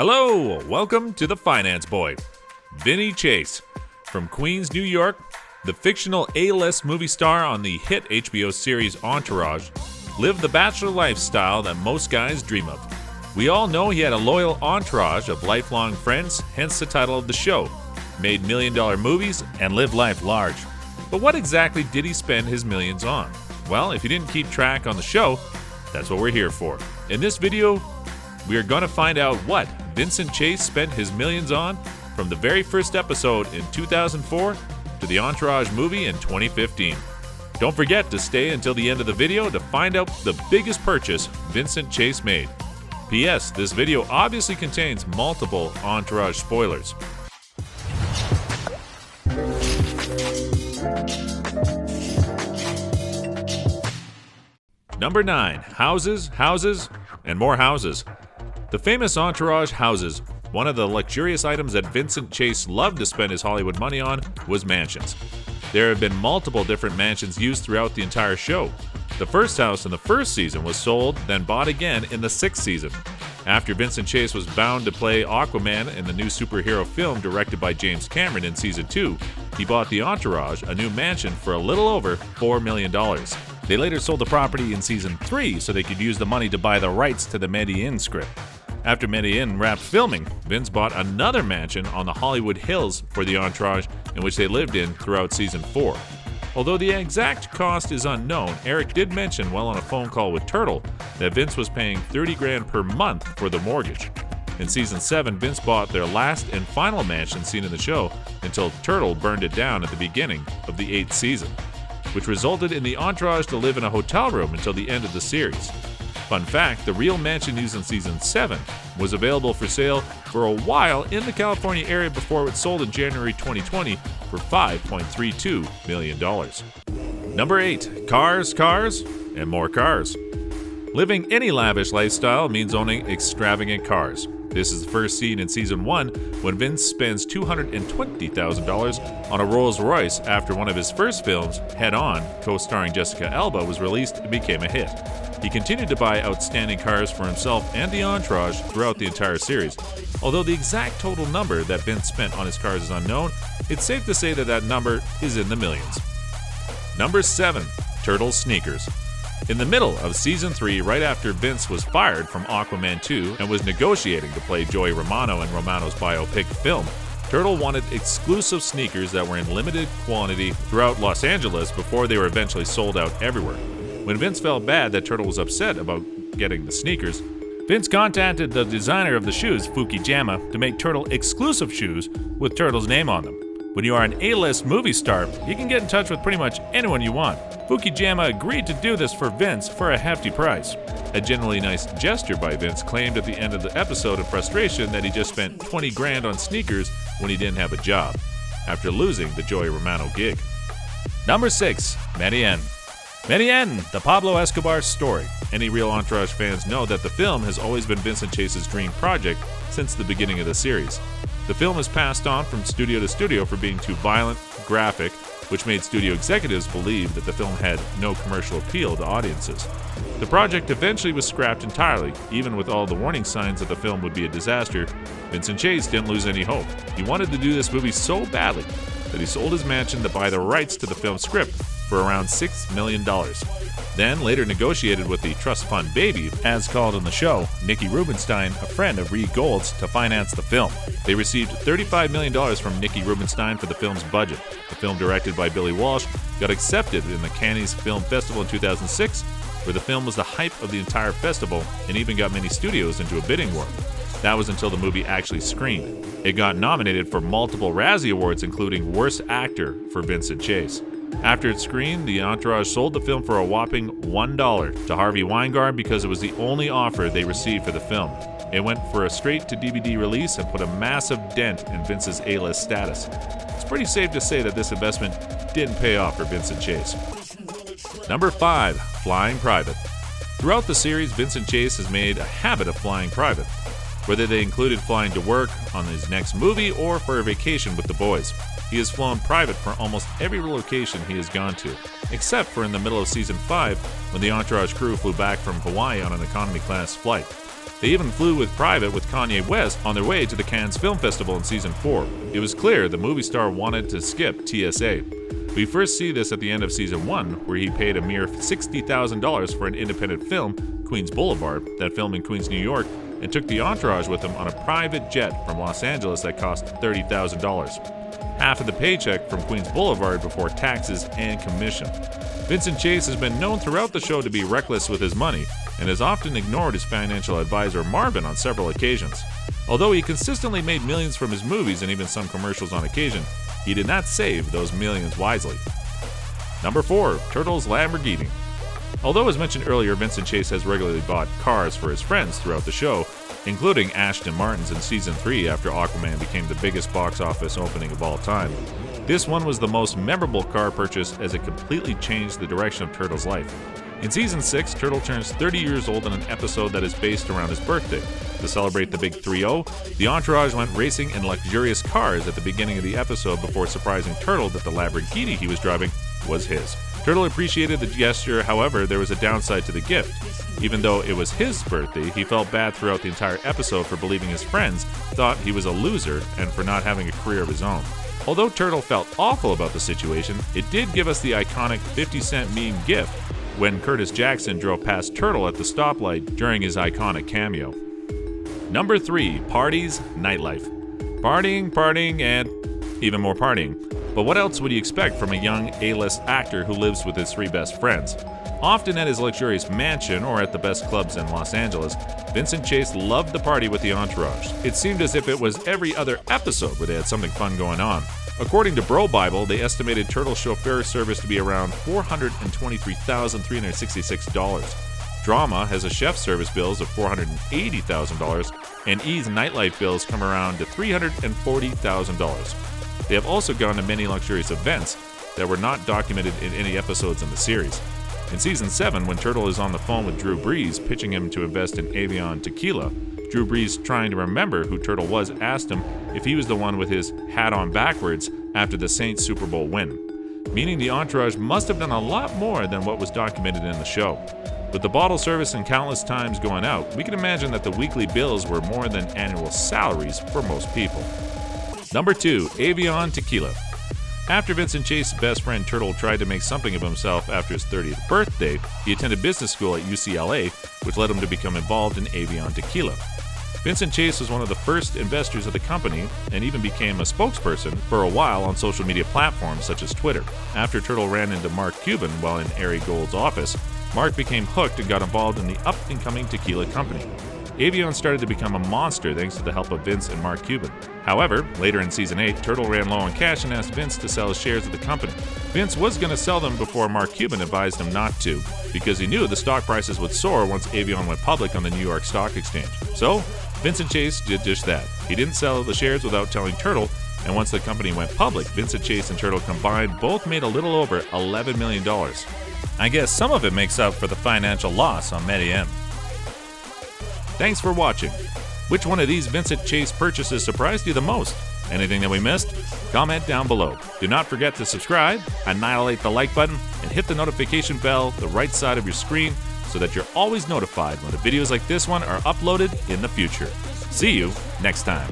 Hello, welcome to the Finance Boy. Vinny Chase. From Queens, New York, the fictional A-list movie star on the hit HBO series Entourage lived the bachelor lifestyle that most guys dream of. We all know he had a loyal entourage of lifelong friends, hence the title of the show. Made million-dollar movies and lived life large. But what exactly did he spend his millions on? Well, if you didn't keep track on the show, that's what we're here for. In this video, we are going to find out what Vincent Chase spent his millions on from the very first episode in 2004 to the Entourage movie in 2015. Don't forget to stay until the end of the video to find out the biggest purchase Vincent Chase made. P.S. This video obviously contains multiple Entourage spoilers. Number 9. Houses, houses, and more houses. The famous Entourage houses. One of the luxurious items that Vincent Chase loved to spend his Hollywood money on was mansions. There have been multiple different mansions used throughout the entire show. The first house in the first season was sold, then bought again in the 6th season. After Vincent Chase was bound to play Aquaman in the new superhero film directed by James Cameron in Season 2, he bought the Entourage, a new mansion, for a little over $4 million. They later sold the property in Season 3 so they could use the money to buy the rights to the Medellin script. After Medellin wrapped filming, Vince bought another mansion on the Hollywood Hills for the Entourage, in which they lived in throughout Season 4. Although the exact cost is unknown, Eric did mention while on a phone call with Turtle that Vince was paying $30,000 per month for the mortgage. In Season 7, Vince bought their last and final mansion seen in the show until Turtle burned it down at the beginning of the 8th season, which resulted in the Entourage to live in a hotel room until the end of the series. Fun fact, the real mansion used in Season 7 was available for sale for a while in the California area before it sold in January 2020 for $5.32 million. Number 8. Cars, cars, and more cars. Living any lavish lifestyle means owning extravagant cars. This is the first scene in Season 1 when Vince spends $220,000 on a Rolls Royce after one of his first films, Head On, co-starring Jessica Alba, was released and became a hit. He continued to buy outstanding cars for himself and the Entourage throughout the entire series. Although the exact total number that Vince spent on his cars is unknown, it's safe to say that that number is in the millions. Number 7. Turtle sneakers. In the middle of Season 3, right after Vince was fired from Aquaman 2 and was negotiating to play Joey Romano in Romano's biopic film, Turtle wanted exclusive sneakers that were in limited quantity throughout Los Angeles before they were eventually sold out everywhere. When Vince felt bad that Turtle was upset about getting the sneakers, Vince contacted the designer of the shoes, Fukijama, to make Turtle exclusive shoes with Turtle's name on them. When you are an A-list movie star, you can get in touch with pretty much anyone you want. Fukijama agreed to do this for Vince for a hefty price. A genuinely nice gesture by Vince claimed at the end of the episode in frustration that he just spent $20,000 on sneakers when he didn't have a job, after losing the Joey Romano gig. Number 6. Medellin. Medellin, the Pablo Escobar story. Any real Entourage fans know that the film has always been Vincent Chase's dream project since the beginning of the series. The film is passed on from studio to studio for being too violent, graphic, which made studio executives believe that the film had no commercial appeal to audiences. The project eventually was scrapped entirely. Even with all the warning signs that the film would be a disaster, Vincent Chase didn't lose any hope. He wanted to do this movie so badly that he sold his mansion to buy the rights to the film script for around $6 million. Then later negotiated with the trust fund baby, as called in the show, Nicky Rubenstein, a friend of Reed Gold's, to finance the film. They received $35 million from Nicky Rubenstein for the film's budget. The film, directed by Billy Walsh, got accepted in the Cannes Film Festival in 2006, where the film was the hype of the entire festival and even got many studios into a bidding war. That was until the movie actually screened. It got nominated for multiple Razzie Awards, including Worst Actor for Vincent Chase. After it screened, the Entourage sold the film for a whopping $1 to Harvey Weingarten because it was the only offer they received for the film. It went for a straight-to-DVD release and put a massive dent in Vince's A-list status. It's pretty safe to say that this investment didn't pay off for Vincent Chase. Number 5. Flying private. Throughout the series, Vincent Chase has made a habit of flying private, whether they included flying to work, on his next movie, or for a vacation with the boys. He has flown private for almost every location he has gone to, except for in the middle of Season 5 when the Entourage crew flew back from Hawaii on an economy class flight. They even flew with private with Kanye West on their way to the Cannes Film Festival in season 4. It was clear the movie star wanted to skip TSA. We first see this at the end of season 1, where he paid a mere $60,000 for an independent film, Queens Boulevard, that filmed in Queens, New York, and took the entourage with him on a private jet from Los Angeles that cost $30,000. Half of the paycheck from Queens Boulevard before taxes and commission. Vincent Chase has been known throughout the show to be reckless with his money and has often ignored his financial advisor Marvin on several occasions. Although he consistently made millions from his movies and even some commercials on occasion, he did not save those millions wisely. Number 4. Turtle's Lamborghini. Although as mentioned earlier, Vincent Chase has regularly bought cars for his friends throughout the show, including Ashton Martin's in season 3 after Aquaman became the biggest box office opening of all time. This one was the most memorable car purchase as it completely changed the direction of Turtle's life. In season 6, Turtle turns 30 years old in an episode that is based around his birthday. To celebrate the big 3-0, the entourage went racing in luxurious cars at the beginning of the episode before surprising Turtle that the Lamborghini he was driving was his. Turtle appreciated the gesture, however, there was a downside to the gift. Even though it was his birthday, he felt bad throughout the entire episode for believing his friends thought he was a loser and for not having a career of his own. Although Turtle felt awful about the situation, it did give us the iconic 50-cent meme gift when Curtis Jackson drove past Turtle at the stoplight during his iconic cameo. Number 3. Parties, nightlife. Partying, and even more partying. But what else would you expect from a young A-list actor who lives with his 3 best friends? Often at his luxurious mansion or at the best clubs in Los Angeles, Vincent Chase loved the party with the entourage. It seemed as if it was every other episode where they had something fun going on. According to Bro Bible, they estimated Turtle's chauffeur service to be around $423,366. Drama has a chef service bills of $480,000, and E's nightlife bills come around to $340,000. They have also gone to many luxurious events that were not documented in any episodes in the series. In season 7, when Turtle is on the phone with Drew Brees pitching him to invest in Avion Tequila, Drew Brees, trying to remember who Turtle was, asked him if he was the one with his hat on backwards after the Saints Super Bowl win, meaning the entourage must have done a lot more than what was documented in the show. With the bottle service and countless times going out, we can imagine that the weekly bills were more than annual salaries for most people. Number 2. Avion Tequila. After Vincent Chase's best friend Turtle tried to make something of himself after his 30th birthday, he attended business school at UCLA, which led him to become involved in Avion Tequila. Vincent Chase was one of the first investors of the company and even became a spokesperson for a while on social media platforms such as Twitter. After Turtle ran into Mark Cuban while in Ari Gold's office, Mark became hooked and got involved in the up-and-coming tequila company. Avion started to become a monster thanks to the help of Vince and Mark Cuban. However, later in season 8, Turtle ran low on cash and asked Vince to sell his shares of the company. Vince was going to sell them before Mark Cuban advised him not to, because he knew the stock prices would soar once Avion went public on the New York Stock Exchange. So, Vincent Chase did just that. He didn't sell the shares without telling Turtle, and once the company went public, Vincent Chase and Turtle combined both made a little over $11 million. I guess some of it makes up for the financial loss on Mediem. Thanks for watching. Which one of these Vincent Chase purchases surprised you the most? Anything that we missed? Comment down below. Do not forget to subscribe, annihilate the like button, and hit the notification bell the right side of your screen so that you're always notified when the videos like this one are uploaded in the future. See you next time.